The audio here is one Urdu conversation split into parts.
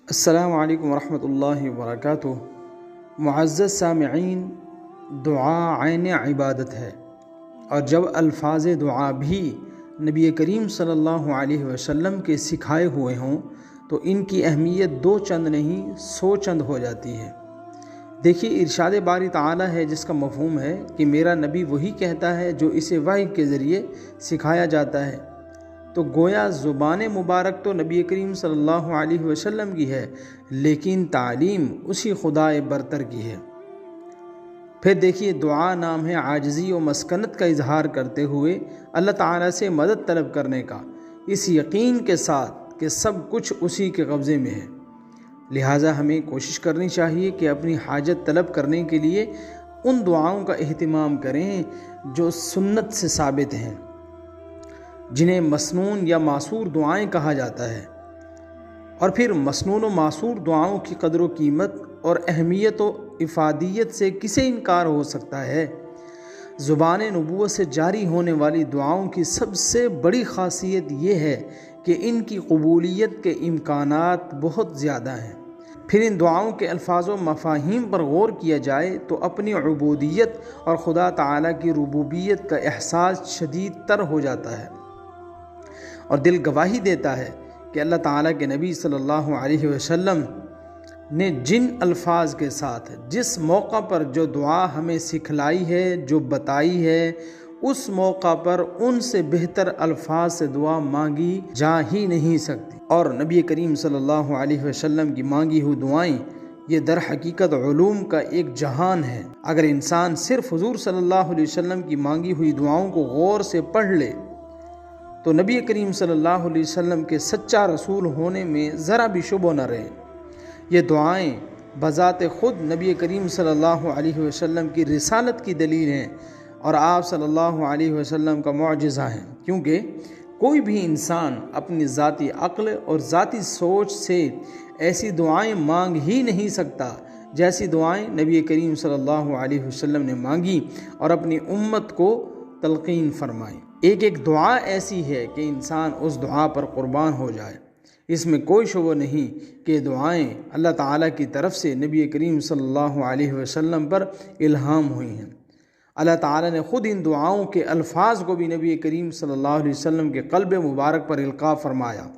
السلام علیکم ورحمۃ اللہ وبرکاتہ۔ معزز سامعین، دعا عین عبادت ہے، اور جب الفاظ دعا بھی نبی کریم صلی اللہ علیہ وسلم کے سکھائے ہوئے ہوں تو ان کی اہمیت دو چند نہیں 100 چند ہو جاتی ہے۔ دیکھیے، ارشاد باری تعالی ہے جس کا مفہوم ہے کہ میرا نبی وہی کہتا ہے جو اسے وحی کے ذریعے سکھایا جاتا ہے، تو گویا زبان مبارک تو نبی کریم صلی اللہ علیہ وسلم کی ہے، لیکن تعلیم اسی خدائے برتر کی ہے۔ پھر دیکھیے، دعا نام ہے عاجزی و مسکنت کا اظہار کرتے ہوئے اللہ تعالیٰ سے مدد طلب کرنے کا، اس یقین کے ساتھ کہ سب کچھ اسی کے قبضے میں ہے۔ لہٰذا ہمیں کوشش کرنی چاہیے کہ اپنی حاجت طلب کرنے کے لیے ان دعاؤں کا اہتمام کریں جو سنت سے ثابت ہیں، جنہیں مسنون یا معصور دعائیں کہا جاتا ہے۔ اور پھر مسنون و معصور دعاؤں کی قدر و قیمت اور اہمیت و افادیت سے کسے انکار ہو سکتا ہے؟ زبان نبوت سے جاری ہونے والی دعاؤں کی سب سے بڑی خاصیت یہ ہے کہ ان کی قبولیت کے امکانات بہت زیادہ ہیں۔ پھر ان دعاؤں کے الفاظ و مفاہیم پر غور کیا جائے تو اپنی عبودیت اور خدا تعالیٰ کی ربوبیت کا احساس شدید تر ہو جاتا ہے، اور دل گواہی دیتا ہے کہ اللہ تعالیٰ کے نبی صلی اللہ علیہ وسلم نے جن الفاظ کے ساتھ جس موقع پر جو دعا ہمیں سکھلائی ہے، جو بتائی ہے، اس موقع پر ان سے بہتر الفاظ سے دعا مانگی جا ہی نہیں سکتی۔ اور نبی کریم صلی اللہ علیہ وسلم کی مانگی ہوئی دعائیں یہ در حقیقت علوم کا ایک جہان ہے۔ اگر انسان صرف حضور صلی اللہ علیہ وسلم کی مانگی ہوئی دعاؤں کو غور سے پڑھ لے تو نبی کریم صلی اللہ علیہ وسلم کے سچا رسول ہونے میں ذرا بھی شبہ نہ رہے۔ یہ دعائیں بذات خود نبی کریم صلی اللہ علیہ وسلم کی رسالت کی دلیل ہیں اور آپ صلی اللہ علیہ وسلم کا معجزہ ہیں، کیونکہ کوئی بھی انسان اپنی ذاتی عقل اور ذاتی سوچ سے ایسی دعائیں مانگ ہی نہیں سکتا جیسی دعائیں نبی کریم صلی اللہ علیہ وسلم نے مانگی اور اپنی امت کو تلقین فرمائی۔ ایک ایک دعا ایسی ہے کہ انسان اس دعا پر قربان ہو جائے۔ اس میں کوئی شبہ نہیں کہ دعائیں اللہ تعالیٰ کی طرف سے نبی کریم صلی اللہ علیہ وسلم پر الہام ہوئی ہیں۔ اللہ تعالیٰ نے خود ان دعاؤں کے الفاظ کو بھی نبی کریم صلی اللہ علیہ وسلم کے قلب مبارک پر القاء فرمایا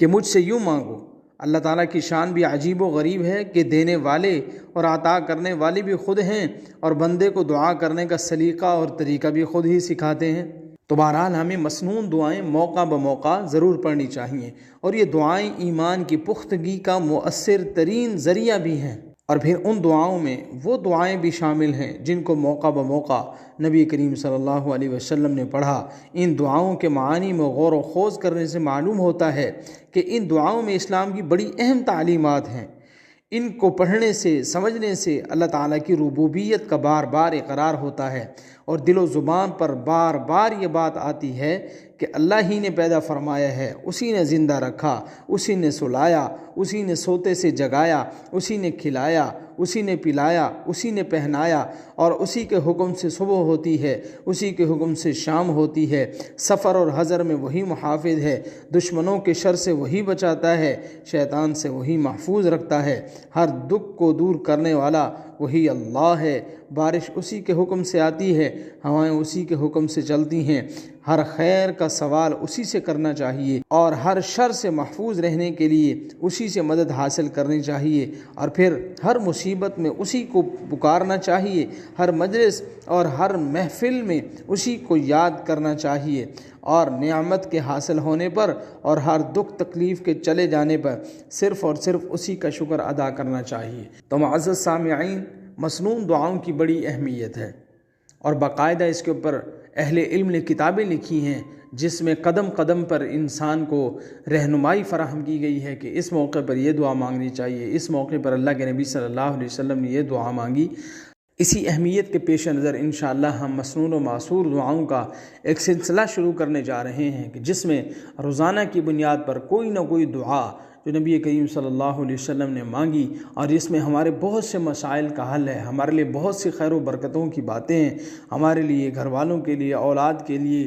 کہ مجھ سے یوں مانگو۔ اللہ تعالیٰ کی شان بھی عجیب و غریب ہے کہ دینے والے اور عطا کرنے والے بھی خود ہیں، اور بندے کو دعا کرنے کا سلیقہ اور طریقہ بھی خود ہی سکھاتے ہیں۔ تو بہرحال ہمیں مسنون دعائیں موقع بموقع ضرور پڑھنی چاہیے، اور یہ دعائیں ایمان کی پختگی کا مؤثر ترین ذریعہ بھی ہیں۔ اور پھر ان دعاؤں میں وہ دعائیں بھی شامل ہیں جن کو موقع بموقع نبی کریم صلی اللہ علیہ وسلم نے پڑھا۔ ان دعاؤں کے معانی میں غور و خوض کرنے سے معلوم ہوتا ہے کہ ان دعاؤں میں اسلام کی بڑی اہم تعلیمات ہیں۔ ان کو پڑھنے سے، سمجھنے سے اللہ تعالیٰ کی ربوبیت کا بار بار اقرار ہوتا ہے، اور دل و زبان پر بار بار یہ بات آتی ہے کہ اللہ ہی نے پیدا فرمایا ہے، اسی نے زندہ رکھا، اسی نے سلایا، اسی نے سوتے سے جگایا، اسی نے کھلایا، اسی نے پلایا، اسی نے پہنایا، اور اسی کے حکم سے صبح ہوتی ہے، اسی کے حکم سے شام ہوتی ہے۔ سفر اور حضر میں وہی محافظ ہے، دشمنوں کے شر سے وہی بچاتا ہے، شیطان سے وہی محفوظ رکھتا ہے، ہر دکھ کو دور کرنے والا وہی اللہ ہے۔ بارش اسی کے حکم سے آتی ہے، ہوائیں اسی کے حکم سے چلتی ہیں۔ ہر خیر کا سوال اسی سے کرنا چاہیے، اور ہر شر سے محفوظ رہنے کے لیے اسی سے مدد حاصل کرنی چاہیے، اور پھر ہر مصیبت میں اسی کو پکارنا چاہیے، ہر مجلس اور ہر محفل میں اسی کو یاد کرنا چاہیے، اور نعمت کے حاصل ہونے پر اور ہر دکھ تکلیف کے چلے جانے پر صرف اور صرف اسی کا شکر ادا کرنا چاہیے۔ تو معزز سامعین، مسنون دعاؤں کی بڑی اہمیت ہے، اور باقاعدہ اس کے اوپر اہل علم نے کتابیں لکھی ہیں جس میں قدم قدم پر انسان کو رہنمائی فراہم کی گئی ہے کہ اس موقع پر یہ دعا مانگنی چاہیے، اس موقع پر اللہ کے نبی صلی اللہ علیہ وسلم نے یہ دعا مانگی۔ اسی اہمیت کے پیش نظر انشاءاللہ ہم مسنون و معصور دعاؤں کا ایک سلسلہ شروع کرنے جا رہے ہیں کہ جس میں روزانہ کی بنیاد پر کوئی نہ کوئی دعا جو نبی کریم صلی اللہ علیہ وسلم نے مانگی، اور اس میں ہمارے بہت سے مسائل کا حل ہے، ہمارے لیے بہت سی خیر و برکتوں کی باتیں ہیں، ہمارے لیے، گھر والوں کے لیے، اولاد کے لیے،